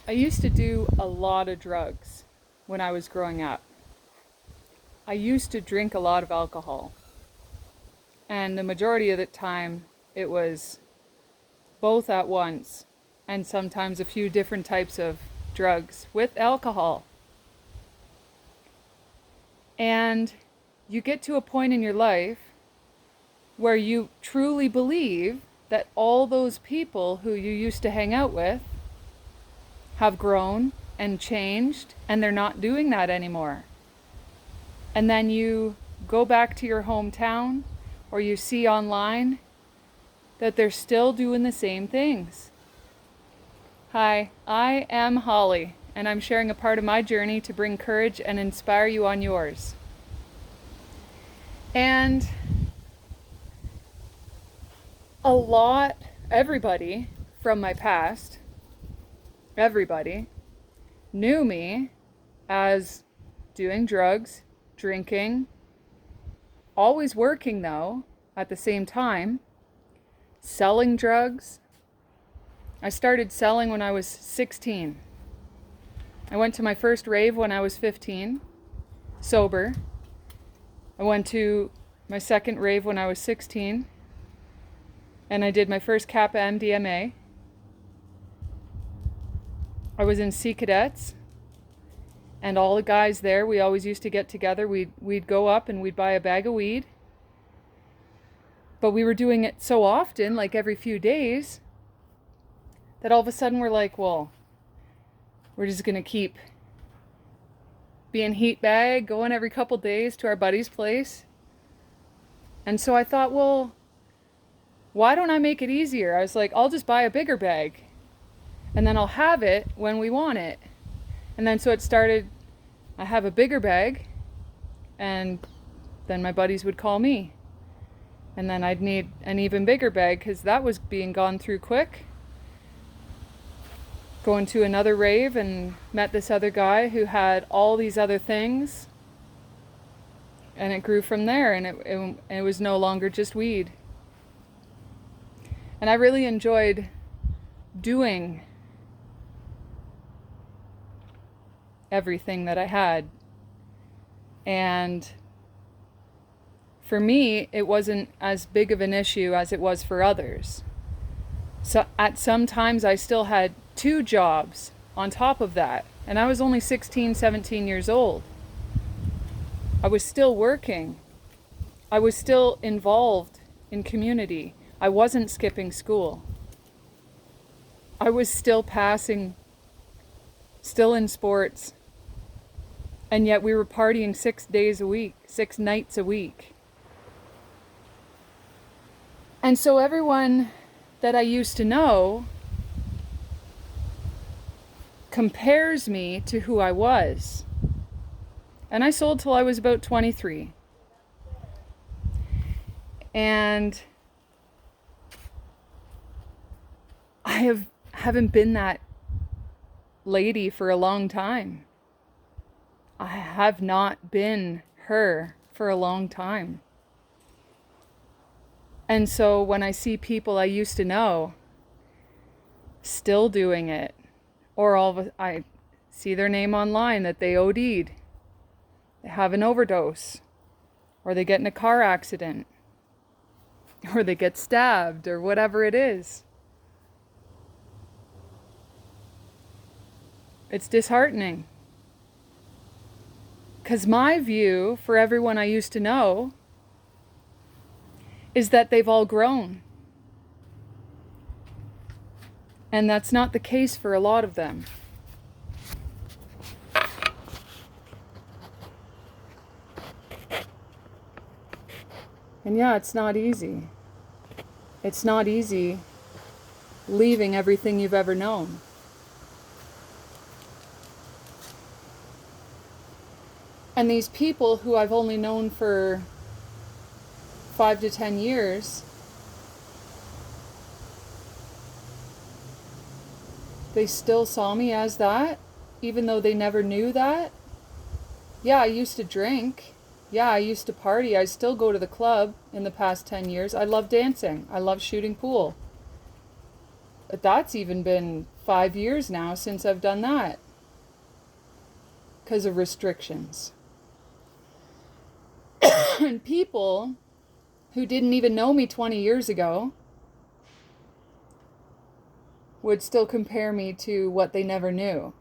I used to do a lot of drugs when I was growing up. I used to drink a lot of alcohol. And the majority of the time, it was both at once, and sometimes a few different types of drugs with alcohol. And you get to a point in your life where you truly believe that all those people who you used to hang out with have grown and changed, and they're not doing that anymore. And then you go back to your hometown, or you see online that they're still doing the same things. Hi, I am Holly, and I'm sharing a part of my journey to bring courage and inspire you on yours. And everybody from my past, everybody knew me as doing drugs, drinking, always working though, at the same time, selling drugs. I started selling when I was 16. I went to my first rave when I was 15, sober. I went to my second rave when I was 16, and I did my first Kappa MDMA. I was in Sea Cadets, and all the guys there, we always used to get together. We'd go up and we'd buy a bag of weed. But we were doing it so often, like every few days, that all of a sudden we're like, well, we're just going to keep being heat bag, going every couple days to our buddy's place. And so I thought, well, why don't I make it easier? I was like, I'll just buy a bigger bag, and then I'll have it when we want it. And then so it started, I have a bigger bag, and then my buddies would call me. And then I'd need an even bigger bag because that was being gone through quick. Going to another rave and met this other guy who had all these other things. And it grew from there, and it was no longer just weed. And I really enjoyed doing everything that I had. And for me, it wasn't as big of an issue as it was for others. So at some times I still had 2 jobs on top of that. And I was only 16, 17 years old. I was still working. I was still involved in community. I wasn't skipping school. I was still passing, still in sports. And yet we were partying 6 days a week, 6 nights a week. And so everyone that I used to know compares me to who I was. And I sold till I was about 23. And I haven't been that lady for a long time. I have not been her for a long time. And so when I see people I used to know still doing it, or I see their name online that they OD'd, they have an overdose, or they get in a car accident, or they get stabbed, or whatever it is, it's disheartening. Because my view for everyone I used to know is that they've all grown. And that's not the case for a lot of them. And yeah, it's not easy. It's not easy leaving everything you've ever known. And these people who I've only known for 5 to 10 years, they still saw me as that, even though they never knew that. Yeah, I used to drink. Yeah, I used to party. I still go to the club in the past 10 years. I love dancing. I love shooting pool. But that's even been 5 years now since I've done that because of restrictions. And people who didn't even know me 20 years ago would still compare me to what they never knew.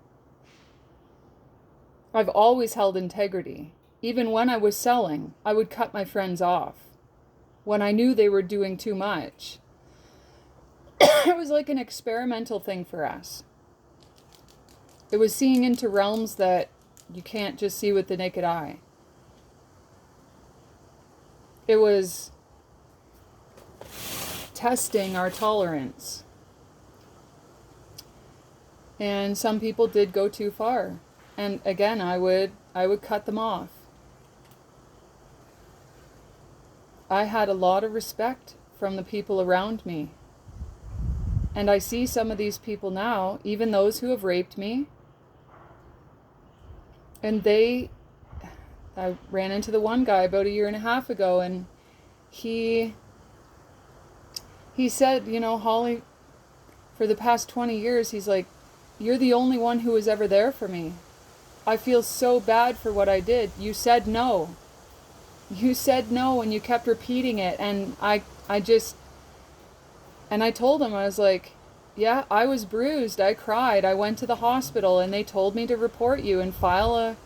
I've always held integrity. Even when I was selling, I would cut my friends off when I knew they were doing too much. It was like an experimental thing for us. It was seeing into realms that you can't just see with the naked eye. It was testing our tolerance. And some people did go too far. And again, I would cut them off. I had a lot of respect from the people around me. And I see some of these people now, even those who have raped me. And I ran into the one guy about 1.5 years ago, and he said, you know, Holly, for the past 20 years, he's like, you're the only one who was ever there for me. I feel so bad for what I did. You said no. You said no, and you kept repeating it. And I told him, I was like, yeah, I was bruised. I cried. I went to the hospital, and they told me to report you and file a.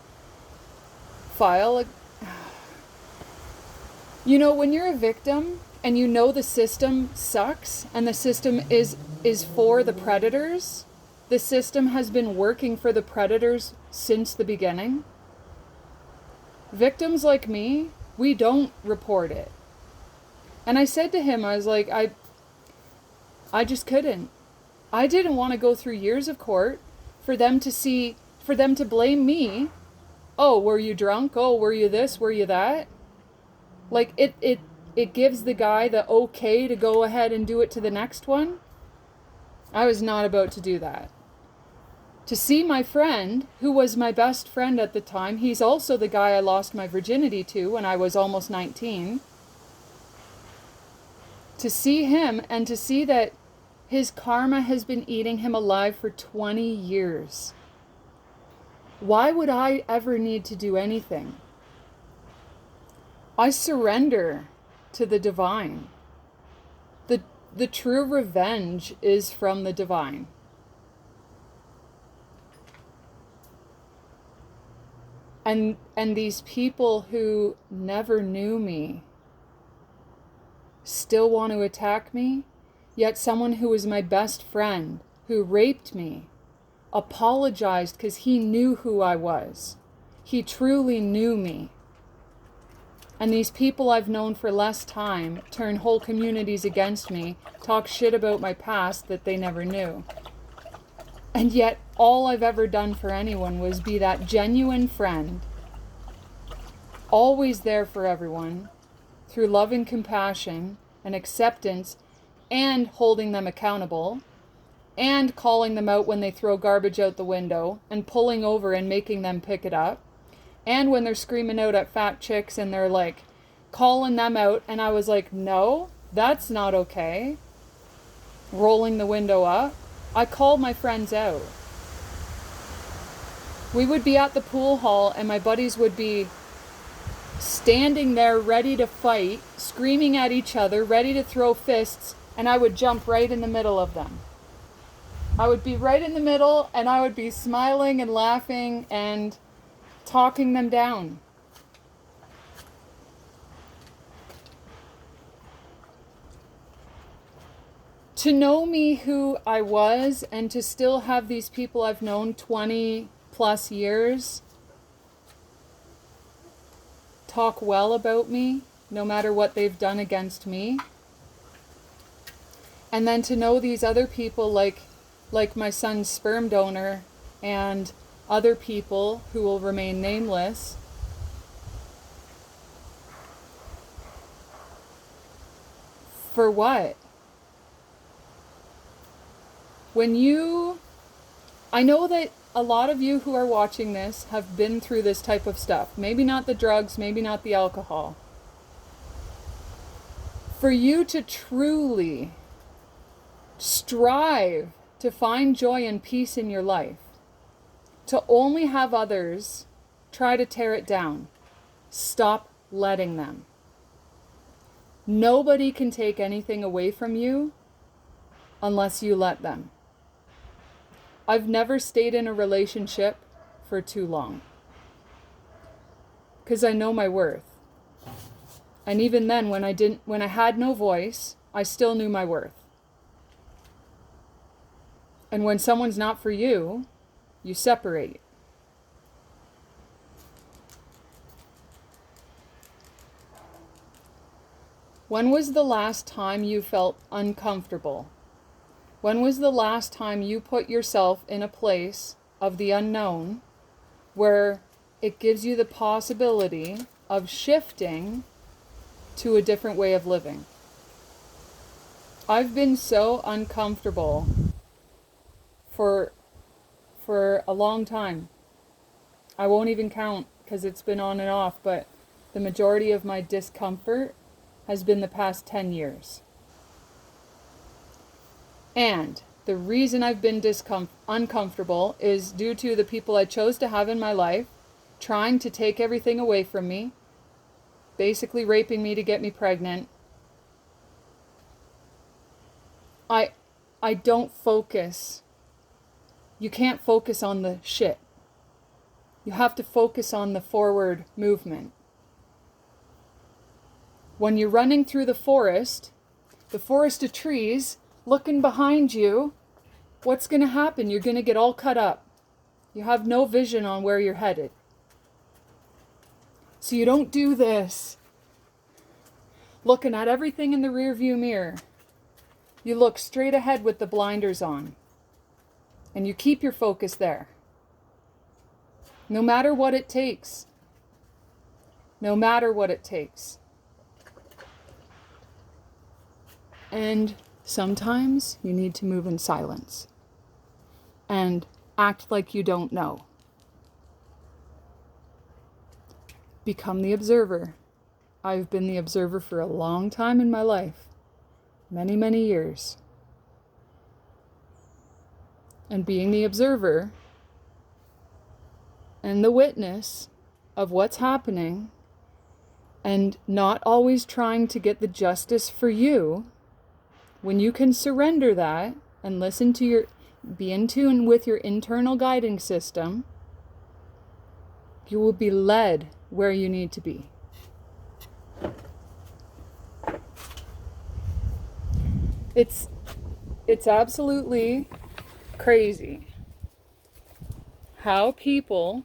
You know, when you're a victim and you know the system sucks and the system is for the predators, the system has been working for the predators since the beginning. Victims like me, we don't report it. And I said to him, I was like, I just couldn't. I didn't want to go through years of court for them to blame me. Oh, were you drunk? Oh, were you this? Were you that? Like, it gives the guy the okay to go ahead and do it to the next one. I was not about to do that. To see my friend, who was my best friend at the time, he's also the guy I lost my virginity to when I was almost 19. To see him and to see that his karma has been eating him alive for 20 years. Why would I ever need to do anything? I surrender to the divine. The true revenge is from the divine. And these people who never knew me still want to attack me, yet someone who was my best friend, who raped me, apologized because he knew who I was. He truly knew me. And these people I've known for less time turn whole communities against me, talk shit about my past that they never knew. And yet, all I've ever done for anyone was be that genuine friend, always there for everyone, through love and compassion and acceptance, and holding them accountable, and calling them out when they throw garbage out the window, and pulling over and making them pick it up, and when they're screaming out at fat chicks and they're like calling them out, and I was like, no, that's not okay. Rolling the window up. I called my friends out. We would be at the pool hall and my buddies would be standing there ready to fight, screaming at each other, ready to throw fists, and I would jump right in the middle of them. I would be right in the middle and I would be smiling and laughing and talking them down. To know me who I was and to still have these people I've known 20 plus years talk well about me, no matter what they've done against me. And then to know these other people like my son's sperm donor and other people who will remain nameless. For what? I know that a lot of you who are watching this have been through this type of stuff. Maybe not the drugs, maybe not the alcohol. For you to truly strive to find joy and peace in your life, to only have others try to tear it down, stop letting them. Nobody can take anything away from you unless you let them. I've never stayed in a relationship for too long because I know my worth. And even then, when I had no voice, I still knew my worth. And when someone's not for you, you separate. When was the last time you felt uncomfortable? When was the last time you put yourself in a place of the unknown where it gives you the possibility of shifting to a different way of living? I've been so uncomfortable for a long time. I won't even count because it's been on and off, but the majority of my discomfort has been the past 10 years. And the reason I've been uncomfortable is due to the people I chose to have in my life trying to take everything away from me, basically raping me to get me pregnant. I don't focus. You can't focus on the shit. You have to focus on the forward movement. When you're running through the forest of trees, looking behind you, what's going to happen? You're going to get all cut up. You have no vision on where you're headed. So you don't do this, looking at everything in the rearview mirror. You look straight ahead with the blinders on. And you keep your focus there. No matter what it takes. No matter what it takes. And sometimes you need to move in silence. And act like you don't know. Become the observer. I've been the observer for a long time in my life. Many, many years. And being the observer and the witness of what's happening and not always trying to get the justice for you, when you can surrender that and listen to be in tune with your internal guiding system, you will be led where you need to be. It's absolutely crazy how people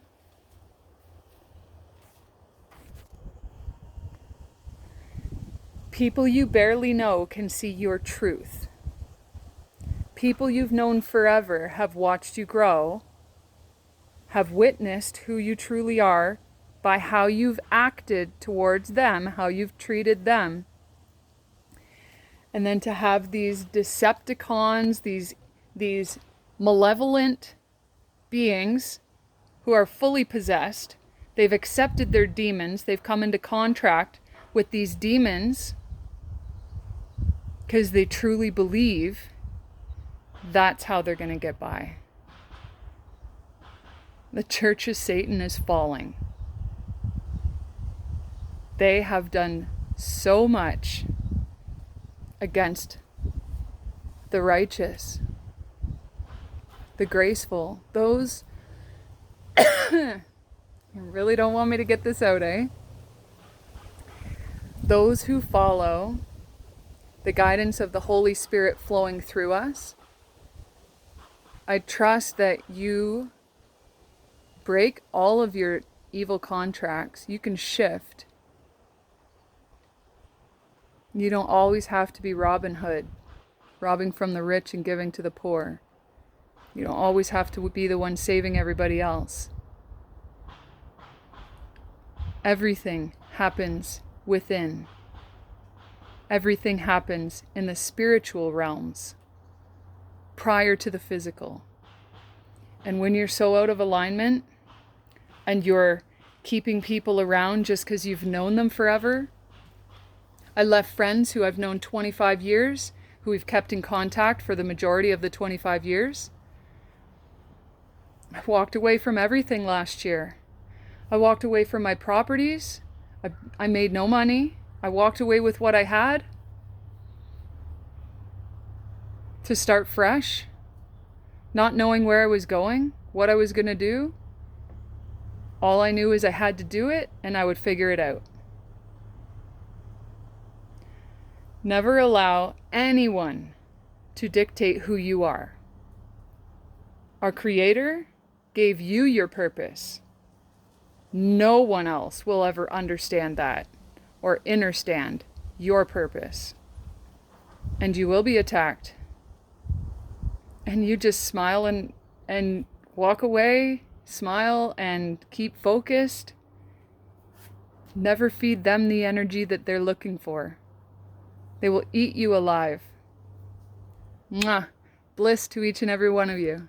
you barely know can see your truth. People you've known forever have watched you grow, have witnessed who you truly are by how you've acted towards them, how you've treated them. And then to have these Decepticons, these malevolent beings who are fully possessed, they've accepted their demons, they've come into contract with these demons because they truly believe that's how they're going to get by. The Church of Satan is falling. They have done so much against the righteous, the graceful, those you really don't want me to get this out, eh? Those who follow the guidance of the Holy Spirit flowing through us. I trust that you break all of your evil contracts. You can shift. You don't always have to be Robin Hood, robbing from the rich and giving to the poor. You don't always have to be the one saving everybody else. Everything happens within. Everything happens in the spiritual realms prior to the physical. And when you're so out of alignment and you're keeping people around just because you've known them forever, I left friends who I've known 25 years who we've kept in contact for the majority of the 25 years. I walked away from everything last year. I walked away from my properties. I made no money. I walked away with what I had to start fresh, not knowing where I was going, what I was going to do. All I knew is I had to do it and I would figure it out. Never allow anyone to dictate who you are. Our Creator gave you your purpose. No one else will ever understand that or understand your purpose. And you will be attacked. And you just smile and walk away, smile and keep focused. Never feed them the energy that they're looking for. They will eat you alive. Mwah. Bliss to each and every one of you.